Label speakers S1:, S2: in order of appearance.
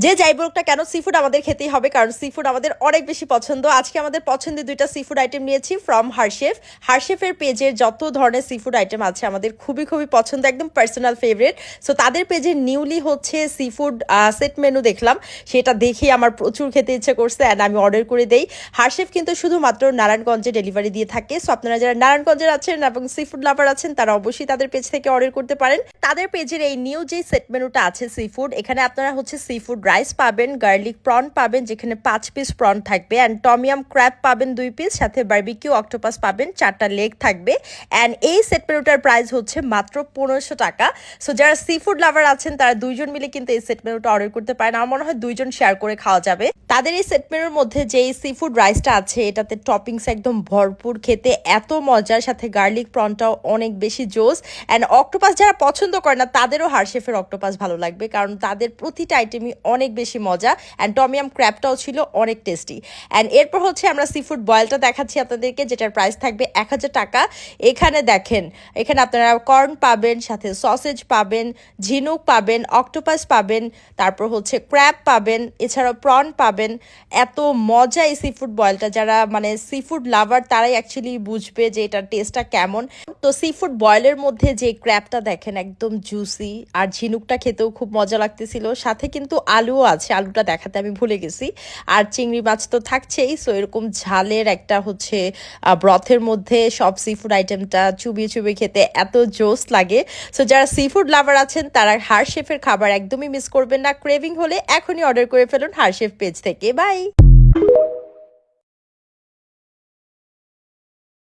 S1: যে যাই বলুক না কেন সি ফুড আমাদের খেতেই হবে, কারণ সি ফুড আমাদের অনেক বেশি পছন্দ। আজকে আমাদের পছন্দের দুইটা সি ফুড আইটেম নিয়েছি ফ্রম হারশেফ। হারশেফের পেজের যত ধরনের সি ফুড আইটেম আছে আমাদের খুবই খুবই পছন্দ, একদম পার্সোনাল ফেভারিট। সো তাদের পেজে নিউলি হচ্ছে সি ফুড সেট মেনু দেখলাম, সেটা দেখেই আমার প্রচুর খেতে ইচ্ছে করছে অ্যান্ড আমি অর্ডার করে দেই। হারশেফ কিন্তু শুধুমাত্র নারায়ণগঞ্জে ডেলিভারি দিয়ে থাকে। সো আপনারা যারা নারায়ণগঞ্জের আছেন এবং সি ফুড লাভার আছেন তারা অবশ্যই তাদের পেজ থেকে অর্ডার করতে পারেন। তাদের পেজের এই নিউ যে সেট মেনুটা আছে সি ফুড, এখানে আপনারা হচ্ছে সি ফুড রাইস পাবেন, গার্লিক প্রন পাবেন যেখানে 5 পিস প্রন থাকবে, অ্যান্ড টমিয়াম ক্র্যাব পাবেন 2 পিস, সাথে বারবিকিউ অক্টোপাস পাবেন 4টা লেগ থাকবে। অ্যান্ড এই সেট মেনুটার প্রাইস হচ্ছে মাত্র 1500 টাকা। সো যারা সি ফুড লাভার আছেন তারা দুইজন মিলে কিন্তু এই সেট মেনুটা অর্ডার করতে পারেন। আমার মনে হয় দুইজন শেয়ার করে খাওয়া যাবে। তাদের এই সেট মেনুর মধ্যে যে সি ফুড রাইসটা আছে এটাতে টপিংস একদম ভরপুর, খেতে এত মজার, সাথে গার্লিক প্রনটাও অনেক বেশি জোস। অ্যান্ড অক্টোপাস যারা পছন্দ করে না তাদেরও হারশেফের অক্টোপাস ভালো লাগবে, কারণ তাদের প্রতিটা আইটেমই অনেক বেশি মজা। অ্যান্ড টমিয়াম ক্র্যাবটাও ছিল অনেক টেস্টি। অ্যান্ড এরপর হচ্ছে আমরা সি ফুড বয়েলটা দেখাচ্ছি আপনাদেরকে, যেটার প্রাইস থাকবে 1000 টাকা। এখানে দেখেন, এখানে আপনারা কর্ন পাবেন, সাথে সসেজ পাবেন, ঝিনুক পাবেন, অক্টোপাস পাবেন, তারপর হচ্ছে ক্র্যাব পাবেন, এছাড়াও প্রন পাবেন। এত মজা এই সি ফুড বয়েলটা, যারা মানে সি ফুড লাভার তারাই অ্যাকচুয়ালি বুঝবে যে এটার টেস্টটা কেমন। তো সি ফুড বয়েলের মধ্যে যে ক্র্যাবটা দেখেন একদম জুসি, আর ঝিনুকটা খেতেও খুব মজা লাগতেছিল, সাথে কিন্তু আলুও আছে, আলুটা দেখাতে আমি ভুলে গেছি। আর চিংড়ি মাছ তো থাকছেই। সো এরকম ঝালের একটা হচ্ছে ব্রথের মধ্যে সব সি ফুড আইটেমটা চুবিয়ে চুবিয়ে খেতে এত জোস লাগে। সো যারা সি ফুড লাভার আছেন তারা হারশেফের খাবার একদমই মিস করবেন না। ক্রেভিং হলে এখনই অর্ডার করে ফেলুন হারশেফ পেজ থেকে। বাই।